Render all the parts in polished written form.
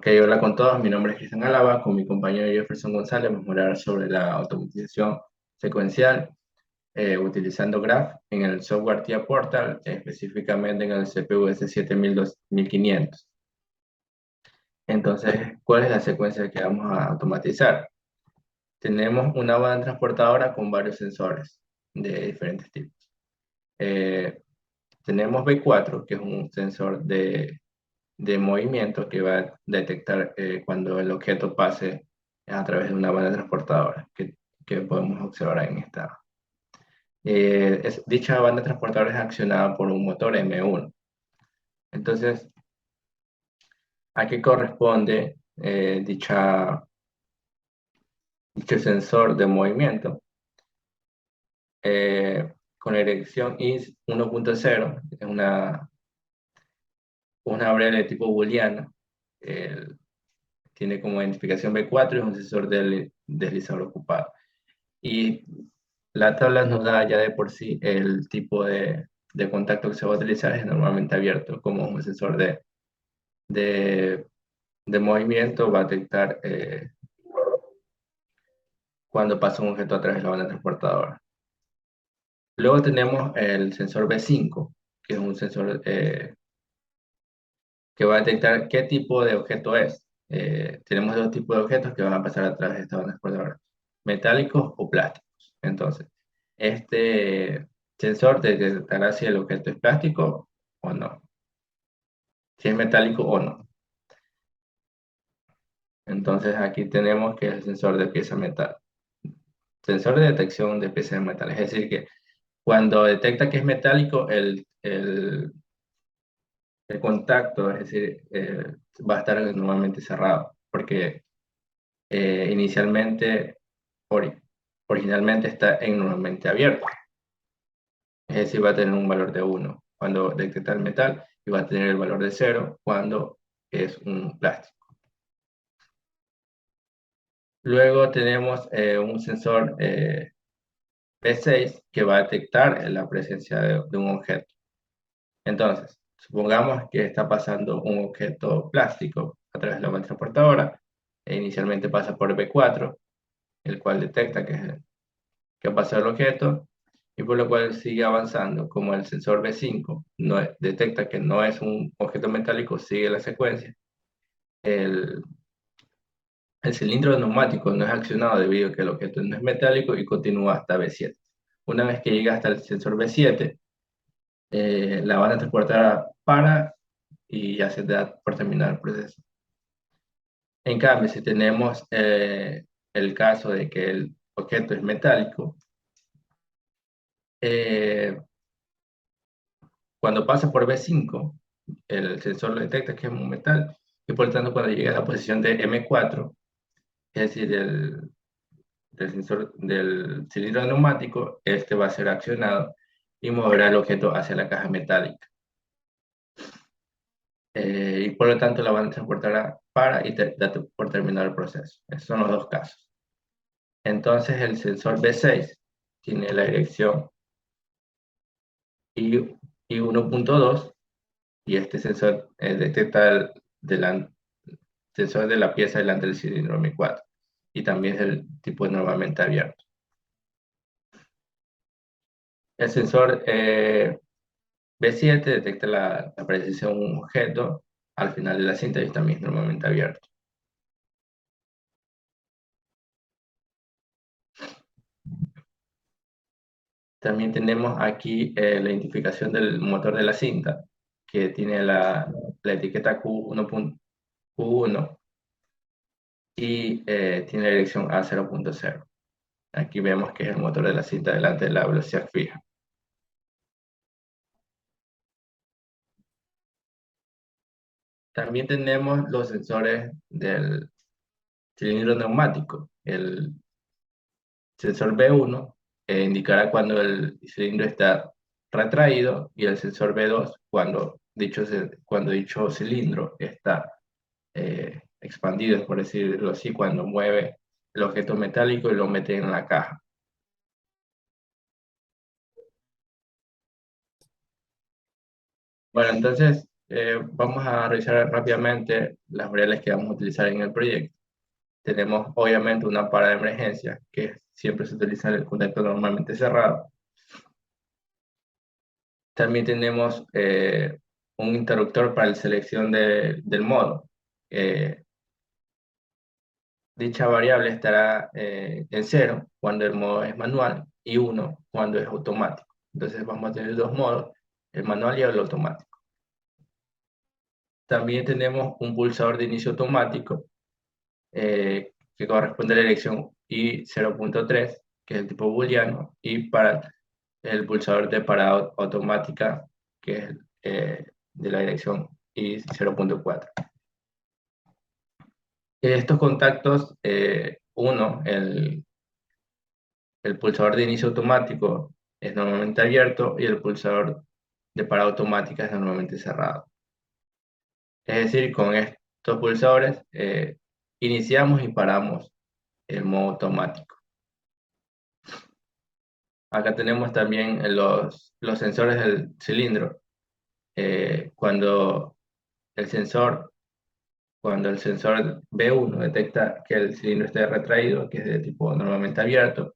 Ok, hola con todos, mi nombre es Cristian Álava, con mi compañero Jefferson González vamos a hablar sobre la automatización secuencial utilizando Graph en el software TIA Portal, específicamente en el CPU S7500. Entonces, ¿cuál es la secuencia que vamos a automatizar? Tenemos una banda transportadora con varios sensores de diferentes tipos. Eh, Tenemos B4, que es un sensor de movimiento que va a detectar cuando el objeto pase a través de una banda transportadora que podemos observar en esta. Dicha banda transportadora es accionada por un motor M1. Entonces, ¿a qué corresponde dicho sensor de movimiento? Con la dirección IS 1.0, es una variable de tipo booleano. Tiene como identificación B4 y es un sensor del deslizador ocupado. Y la tabla nos da ya de por sí el tipo de contacto que se va a utilizar, es normalmente abierto, como un sensor de, de movimiento va a detectar cuando pasa un objeto a través de la banda transportadora. Luego tenemos el sensor B5, que es un sensor que va a detectar qué tipo de objeto es. Tenemos dos tipos de objetos que van a pasar a través de esta banda transportadora, metálicos o plásticos. Entonces, este sensor detectará si el objeto es plástico o no, si es metálico o no. Entonces, aquí tenemos que es el sensor de pieza metal, sensor de detección de piezas de metal. Es decir, que cuando detecta que es metálico, el contacto, es decir, va a estar normalmente cerrado, porque inicialmente, ori- originalmente está en normalmente abierto. Es decir, va a tener un valor de 1 cuando detecta el metal y va a tener el valor de 0 cuando es un plástico. Luego tenemos un sensor P6 que va a detectar la presencia de un objeto. Entonces, supongamos que está pasando un objeto plástico a través de la banda transportadora e inicialmente pasa por B4, el cual detecta que ha pasado el objeto y por lo cual sigue avanzando. Como el sensor B5 detecta que no es un objeto metálico, sigue la secuencia. El, el cilindro neumático no es accionado debido a que el objeto no es metálico y continúa hasta B7. Una vez que llega hasta el sensor B7, la banda transportadora para y ya se da por terminado el proceso. En cambio, si tenemos el caso de que el objeto es metálico, eh, cuando pasa por B5, el sensor detecta que es un metal y por lo tanto cuando llega a la posición de M4, es decir, del sensor del cilindro neumático, este va a ser accionado y moverá el objeto hacia la caja metálica. Y por lo tanto la banda transportará para y da por terminado el proceso. Esos son los dos casos. Entonces el sensor B6 tiene la dirección I, I1.2 y este sensor detecta sensor de la pieza delante del cilindro M4 y también es el tipo normalmente abierto. El sensor B7 detecta la presencia de un objeto al final de la cinta y también es normalmente abierto. También tenemos aquí la identificación del motor de la cinta, que tiene la etiqueta Q1 y tiene la dirección a 0.0. Aquí vemos que es el motor de la cinta delante de la velocidad fija. También tenemos los sensores del cilindro neumático. El sensor B1 indicará cuando el cilindro está retraído y el sensor B2 cuando dicho cilindro está expandido, por decirlo así, cuando mueve el objeto metálico y lo mete en la caja. Bueno, entonces Vamos a revisar rápidamente las variables que vamos a utilizar en el proyecto. Tenemos obviamente una parada de emergencia, que siempre se utiliza en el contexto normalmente cerrado. También tenemos un interruptor para la selección del modo. Dicha variable estará en 0 cuando el modo es manual y 1 cuando es automático. Entonces vamos a tener dos modos, el manual y el automático. También tenemos un pulsador de inicio automático que corresponde a la elección I0.3, que es el tipo booleano, y para el pulsador de parada automática, que es de la dirección I0.4. Estos contactos, uno, el pulsador de inicio automático es normalmente abierto y el pulsador de parada automática es normalmente cerrado. Es decir, con estos pulsadores iniciamos y paramos el modo automático. Acá tenemos también los sensores del cilindro. Cuando el sensor B1 detecta que el cilindro está retraído, que es de tipo normalmente abierto,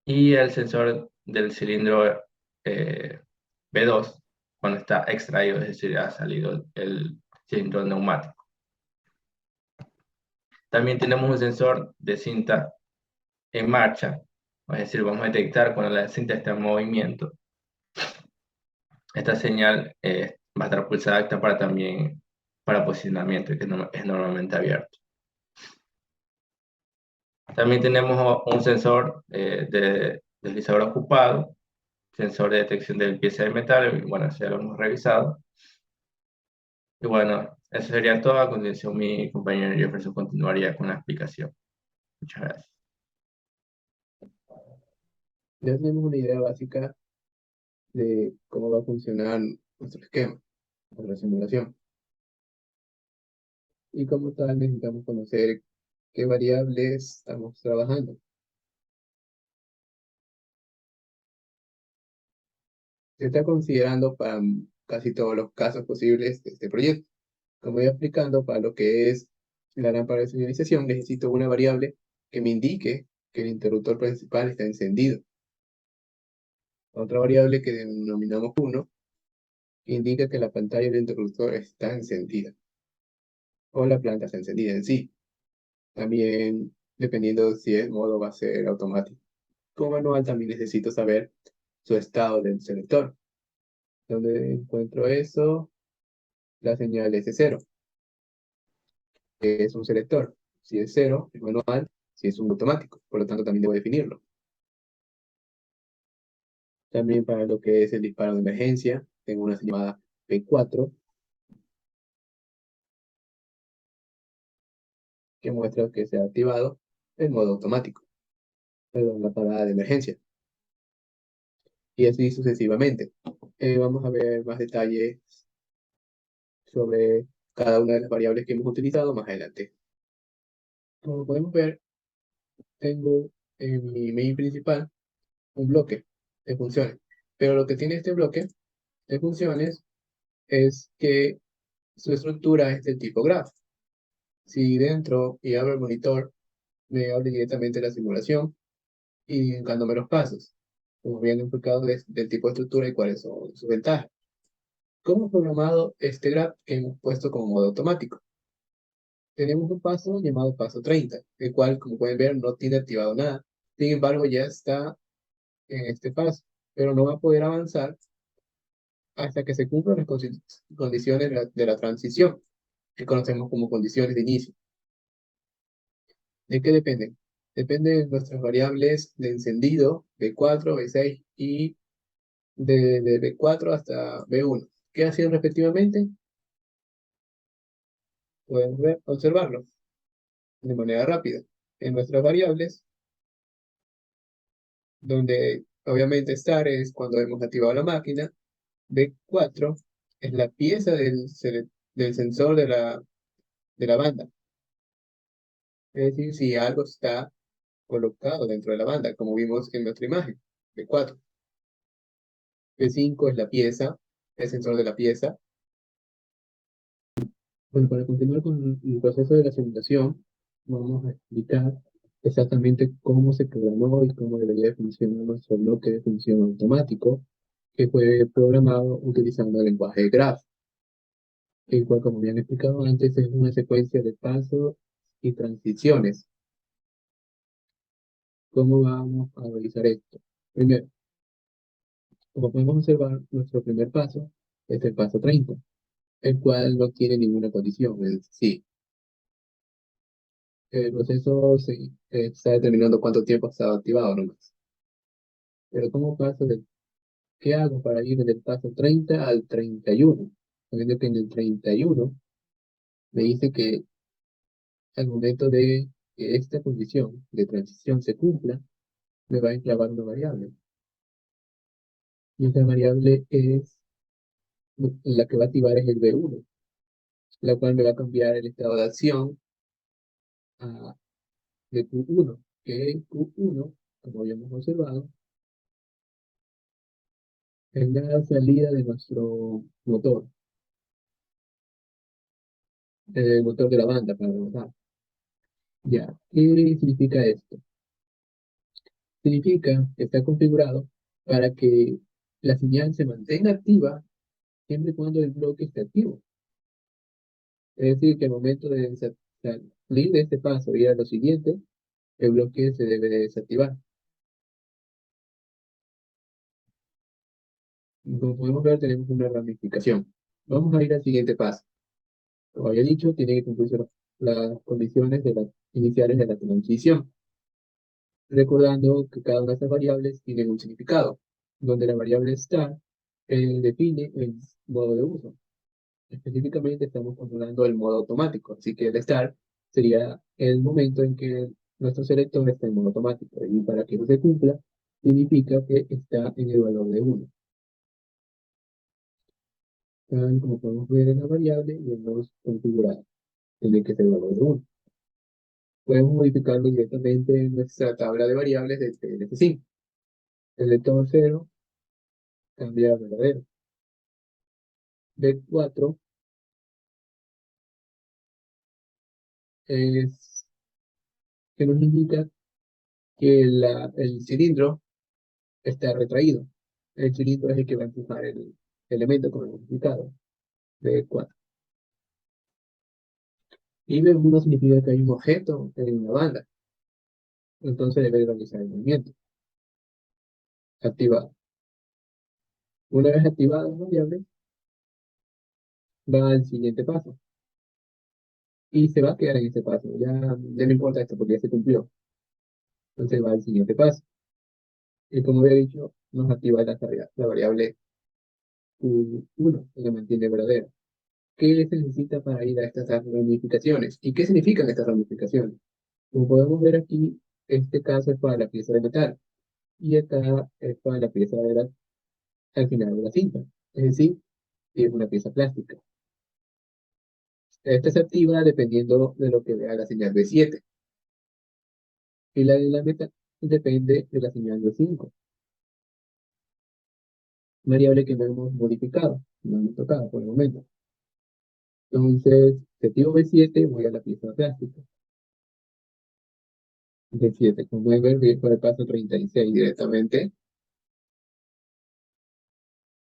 y el sensor del cilindro B2 cuando está extraído, es decir, ha salido el cilindro neumático. También tenemos un sensor de cinta en marcha, es decir, vamos a detectar cuando la cinta está en movimiento. Esta señal va a estar pulsada acta para posicionamiento, que es normalmente abierto. También tenemos un sensor de deslizador ocupado, sensor de detección de pieza de metal, y bueno, ya lo hemos revisado. Y bueno, eso sería todo. A continuación, mi compañero Jefferson continuaría con la explicación. Muchas gracias. Ya tenemos una idea básica de cómo va a funcionar nuestro esquema, nuestra simulación. Y como tal necesitamos conocer qué variables estamos trabajando. Se está considerando para casi todos los casos posibles de este proyecto. Como voy explicando, para lo que es la lámpara de señalización, necesito una variable que me indique que el interruptor principal está encendido. Otra variable que denominamos 1, que indica que la pantalla del interruptor está encendida, o la planta está encendida en sí. También, dependiendo si el modo va a ser automático. Como manual, también necesito saber su estado del selector. Donde encuentro eso, la señal es de 0, que es un selector. Si es 0, es manual. Si es un automático, por lo tanto también debo definirlo. También para lo que es el disparo de emergencia, tengo una señal llamada P4, que muestra que se ha activado el modo automático, perdón, la parada de emergencia. Y así sucesivamente. Vamos a ver más detalles sobre cada una de las variables que hemos utilizado más adelante. Como podemos ver, tengo en mi main principal un bloque de funciones. Pero lo que tiene este bloque de funciones es que su estructura es del tipo graph. Si dentro y abro el monitor, me abre directamente la simulación y indicándome los pasos, como bien enfocado del tipo de estructura y cuáles son sus ventajas. ¿Cómo programado este graph que hemos puesto como modo automático? Tenemos un paso llamado paso 30, el cual, como pueden ver, no tiene activado nada. Sin embargo, ya está en este paso, pero no va a poder avanzar hasta que se cumplan las condiciones de la transición, que conocemos como condiciones de inicio. ¿De qué dependen? Dependen de nuestras variables de encendido, B4, B6 y de B4 hasta B1. ¿Qué hacen respectivamente? Pueden observarlo de manera rápida. En nuestras variables, donde obviamente estar es cuando hemos activado la máquina, B4 es la pieza del sensor de la banda. Es decir, si algo está colocado dentro de la banda, como vimos en nuestra imagen, B4. B5 es la pieza, el sensor de la pieza. Bueno, para continuar con el proceso de la simulación, vamos a explicar exactamente cómo se programó y cómo debería de funcionar nuestro bloque de función automático que fue programado utilizando el lenguaje Graph, el cual, como bien explicado antes, es una secuencia de pasos y transiciones. ¿Cómo vamos a realizar esto? Primero, como podemos observar, nuestro primer paso es el paso 30, el cual no tiene ninguna condición, es decir, el proceso está determinando cuánto tiempo ha estado activado nomás. Pero ¿cómo paso qué hago para ir del paso 30 al 31? Sabiendo que en el 31 me dice que al momento de que esta condición de transición se cumpla, me va a enclavar una variable. Y esa variable es la que va a activar es el B1, la cual me va a cambiar el estado de acción a, de Q1, que Q1, como habíamos observado, es la salida de nuestro motor, el motor de la banda para trabajar. Ya, ¿qué significa esto? Significa que está configurado para que la señal se mantenga activa siempre y cuando el bloque esté activo. Es decir, que al momento de salir de este paso y ir a lo siguiente, el bloque se debe de desactivar. Y como podemos ver, tenemos una ramificación. Vamos a ir al siguiente paso. Como había dicho, tiene que cumplirse las condiciones iniciales de la transición, recordando que cada una de estas variables tiene un significado, donde la variable start define el modo de uso. Específicamente estamos controlando el modo automático, así que el start sería el momento en que nuestro selector está en modo automático, y para que no se cumpla, significa que está en el valor de 1. Tal como podemos ver en la variable, y hemos configurado, tiene que ser el valor de 1. Podemos modificarlo directamente en nuestra tabla de variables de TLC5. Selector 0 cambia a verdadero. B4 es que nos indica que el cilindro está retraído. El cilindro es el que va a empujar el elemento con el multiplicado de 4. Y B1 significa que hay un objeto en la banda, entonces debe realizar el movimiento. Activado. Una vez activada la variable, va al siguiente paso. Y se va a quedar en este paso. Ya no importa esto porque ya se cumplió. Entonces va al siguiente paso. Y como había dicho, nos activa la variable Q1, que la mantiene verdadera. ¿Qué se necesita para ir a estas ramificaciones? ¿Y qué significan estas ramificaciones? Como podemos ver aquí, este caso es para la pieza de metal y acá es para la pieza al final de la cinta. Es decir, es una pieza plástica. Esta se activa dependiendo de lo que vea la señal de 7 y la de la metal depende de la señal de 5, variable que no hemos modificado, no hemos tocado por el momento. Entonces, si activo B7, voy a la pieza plástica. B7, como pueden ver, voy por el paso 36 directamente.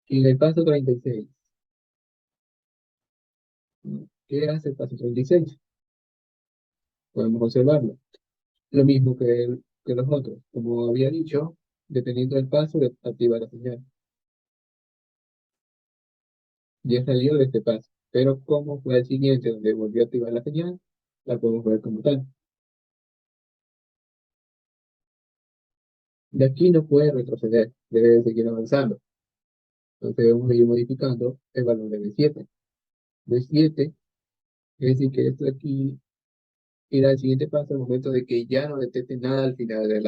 Y en el paso 36, ¿qué hace el paso 36? Podemos observarlo. Lo mismo que los otros. Como había dicho, dependiendo del paso, activa la señal. Ya salió de este paso. Pero como fue el siguiente donde volvió a activar la señal, la podemos ver como tal. De aquí no puede retroceder, debe seguir avanzando. Entonces debemos ir modificando el valor de B7. B7 es decir que esto de aquí irá al siguiente paso al momento de que ya no detecte nada al final de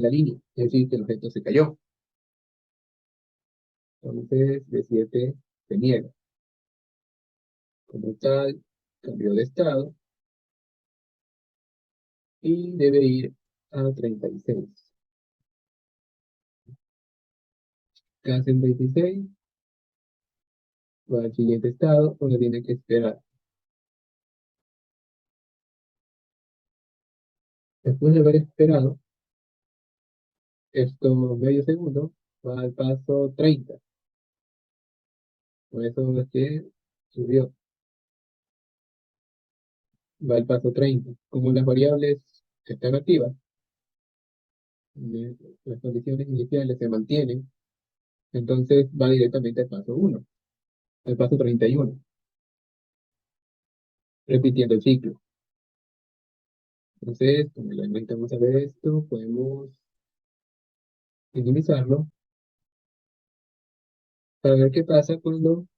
la línea. Es decir, que el objeto se cayó. Entonces B7 se niega. Como tal, cambió de estado y debe ir a 36. ¿Qué hace en 26? Va al siguiente estado donde tiene que esperar. Después de haber esperado estos medio segundo, va al paso 30. Con eso es que subió. Va al paso 30. Como las variables están activas, las condiciones iniciales se mantienen, entonces va directamente al paso 1, al paso 31, repitiendo el ciclo. Entonces, como ya intentamos saber esto, podemos minimizarlo para ver qué pasa cuando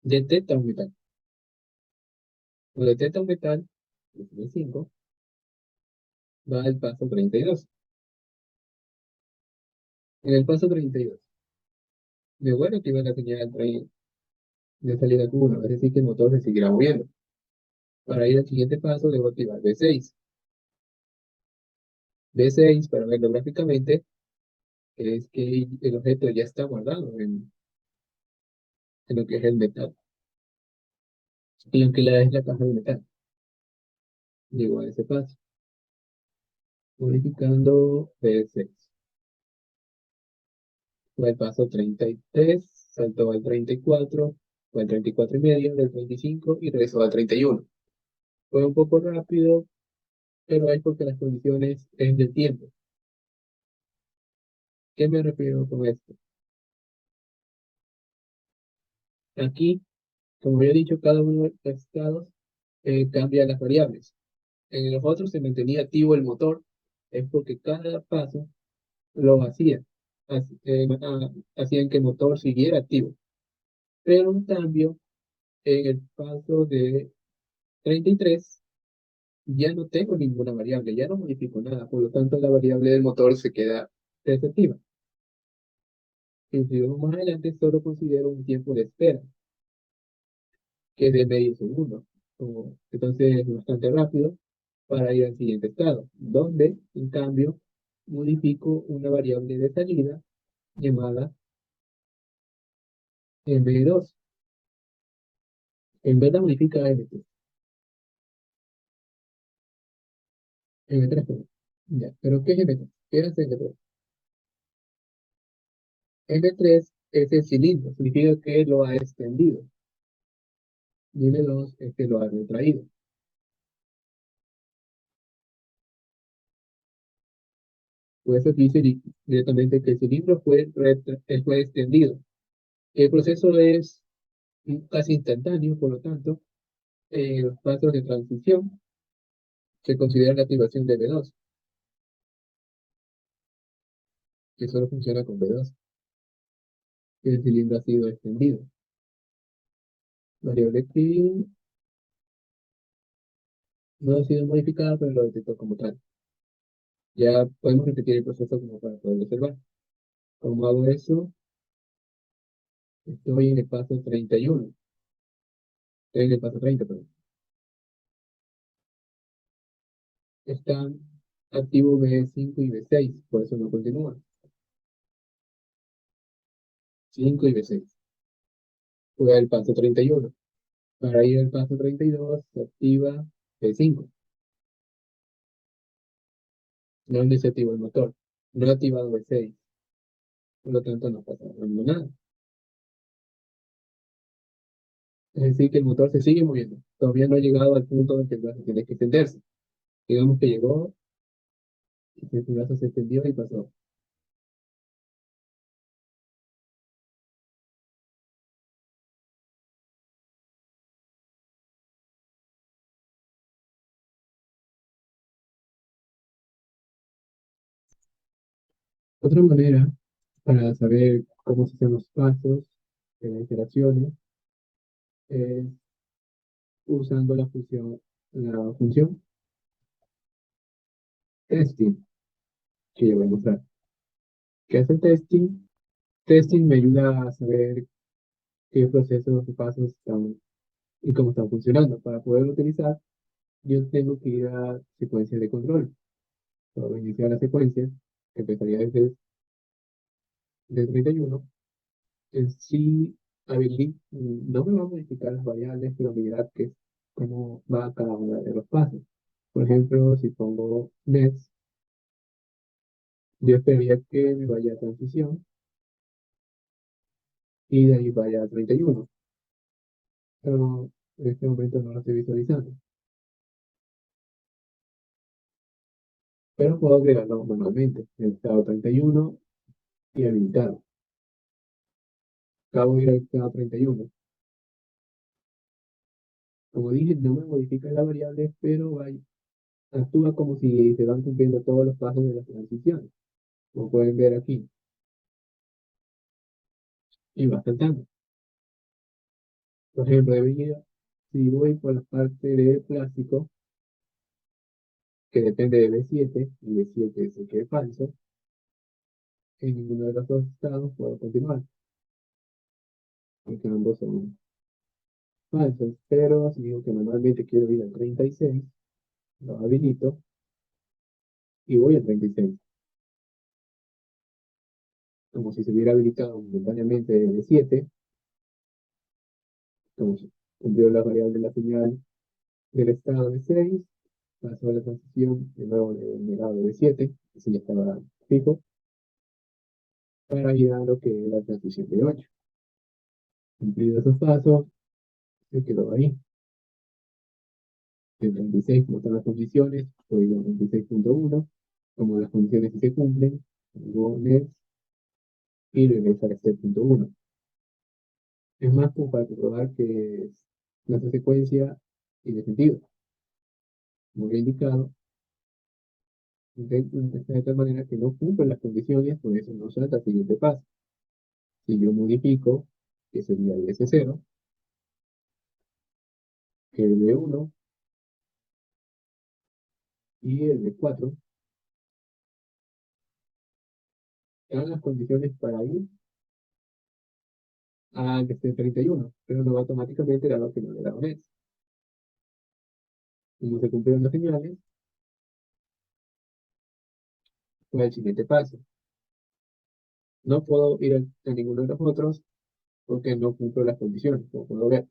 detecta un metal. Cuando detecta un metal, el 5, va al paso 32. En el paso 32, me vuelve a activar la señal de salida Q1, es decir, que el motor se seguirá moviendo. Para ir al siguiente paso, debo activar B6. B6, para verlo gráficamente, es que el objeto ya está guardado en lo que es el metal, y lo que es la caja de metal. Llego a ese paso, modificando B6. Fue el paso 33, saltó al 34, fue al 34 y medio, del 35 y regresó al 31. Fue un poco rápido, pero es porque las condiciones es del tiempo. ¿Qué me refiero con esto? Aquí, como ya he dicho, cada uno de los estados cambia las variables. En los otros se mantenía activo el motor, es porque cada paso lo hacía, hacían que el motor siguiera activo. Pero en cambio, en el paso de 33, ya no tengo ninguna variable, ya no modifico nada, por lo tanto la variable del motor se queda desactiva. Y si vamos más adelante, solo considero un tiempo de espera, que es de medio segundo. Entonces es bastante rápido para ir al siguiente estado, donde, en cambio, modifico una variable de salida llamada M2. En vez de modificar M3. M3, perdón. Ya, pero ¿qué es M3? ¿Qué es M3? M3 es el cilindro, significa que lo ha extendido. Y M2 es que lo ha retraído. Por eso dice directamente que el cilindro fue extendido. El proceso es casi instantáneo, por lo tanto, en los pasos de transición se considera la activación de B2, que solo funciona con B2, que el cilindro ha sido extendido. Variable que no ha sido modificada, pero lo detectó como tal. Ya podemos repetir el proceso como para poder observar. ¿Cómo hago eso? Estoy en el paso 31. Estoy en el paso 30, perdón. Están activos B5 y B6, por eso no continúa. 5 y B6. Voy al paso 31. Para ir al paso 32, se activa B5. No se activa el motor. No ha activado B6. Por lo tanto, no pasa nada. Es decir, que el motor se sigue moviendo. Todavía no ha llegado al punto en que el brazo tiene que extenderse. Digamos que llegó, y el brazo se extendió y pasó. Otra manera para saber cómo se hacen los pasos de las iteraciones es usando la función testing, que yo voy a mostrar. ¿Qué hace el testing? Testing me ayuda a saber qué procesos y pasos están y cómo están funcionando. Para poder utilizar, yo tengo que ir a secuencia de control. Para iniciar la secuencia, que empezaría desde 31, en sí no me va a modificar las variables, pero mirar que cómo va cada uno de los pasos. Por ejemplo, si pongo next, yo esperaría que me vaya a transición y de ahí vaya a 31, pero en este momento no lo estoy visualizando. Pero puedo agregarlo manualmente, en el estado 31 y habilitarlo. Acabo de ir al estado 31. Como dije, no me modifica la variable, pero actúa como si se van cumpliendo todos los pasos de las transiciones. Como pueden ver aquí, y va saltando. Por ejemplo, debería, si voy por la parte de plástico, que depende de B7, y B7 es el que es falso, en ninguno de los dos estados puedo continuar, porque ambos son falsos. Pero si digo que manualmente quiero ir al 36, lo habilito y voy al 36, como si se hubiera habilitado momentáneamente el B7, como si cumplió la variable de la señal del estado de 6, pasó a la transición de nuevo del lado de 7, así ya estaba fijo, para ir a lo que es la transición de 8. Cumplidos esos pasos, se quedó ahí. El 36, como están las condiciones, voy a 26.1, como las condiciones sí se cumplen, pongo next y regreso al step punto 1. Es más como para comprobar que la secuencia tiene sentido. Como he indicado, de tal manera que no cumple las condiciones, por eso no salta al siguiente paso. Si yo modifico, que sería el S0, el B1 y el B4, dan las condiciones para ir al step 31, pero no automáticamente dado que no le da un S. Como se cumplieron las señales, pues el siguiente paso. No puedo ir a ninguno de los otros porque no cumplo las condiciones, como puedo ver.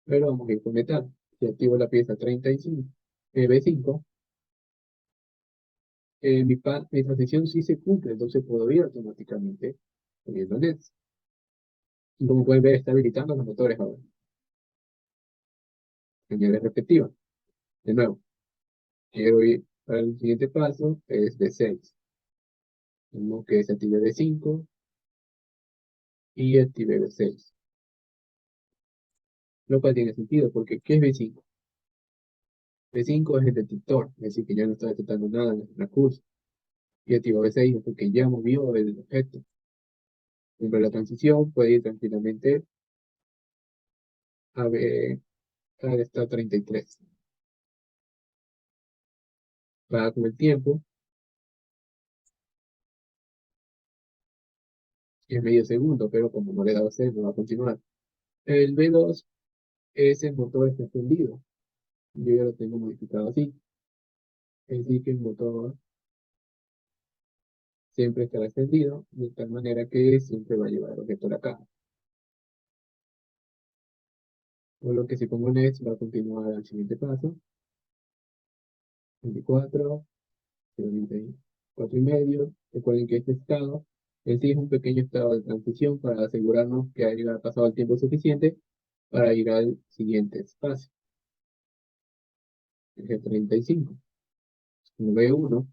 Pero vamos a ir con metal. Si activo la pieza 35, B5, mi transición sí se cumple, entonces puedo ir automáticamente poniendo LEDs. Y como pueden ver, está habilitando los motores ahora. Señales respectivas. De nuevo, quiero ir para el siguiente paso, es B6. Tengo que se active B5 y active B6. Lo cual tiene sentido, porque ¿qué es B5? B5 es el detector, es decir, que ya no está detectando nada en el transcurso. Y activo B6 es porque ya movió el objeto. Dentro de la transición puede ir tranquilamente a ver, está 33. Va con el tiempo, es medio segundo, pero como no le he dado C, no va a continuar. El B2 es el motor está encendido. Yo ya lo tengo modificado así. Es decir, que el motor siempre estará encendido, de tal manera que siempre va a llevar el objeto a la caja. Por lo que si pongo next va a continuar al siguiente paso. 24, 24 y medio. Recuerden que este estado en sí es un pequeño estado de transición para asegurarnos que haya pasado el tiempo suficiente para ir al siguiente espacio, el G35. Como B1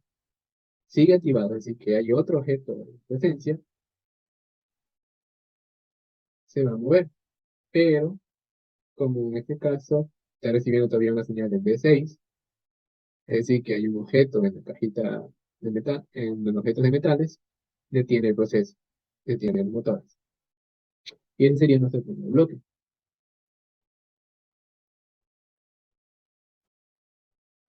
sigue activado, es decir, que hay otro objeto de presencia, se va a mover, pero como en este caso está recibiendo todavía una señal de B6, es decir, que hay un objeto en la cajita de metal, en los objetos de metales, detiene el proceso, detiene el motor. Y ese sería nuestro primer bloque.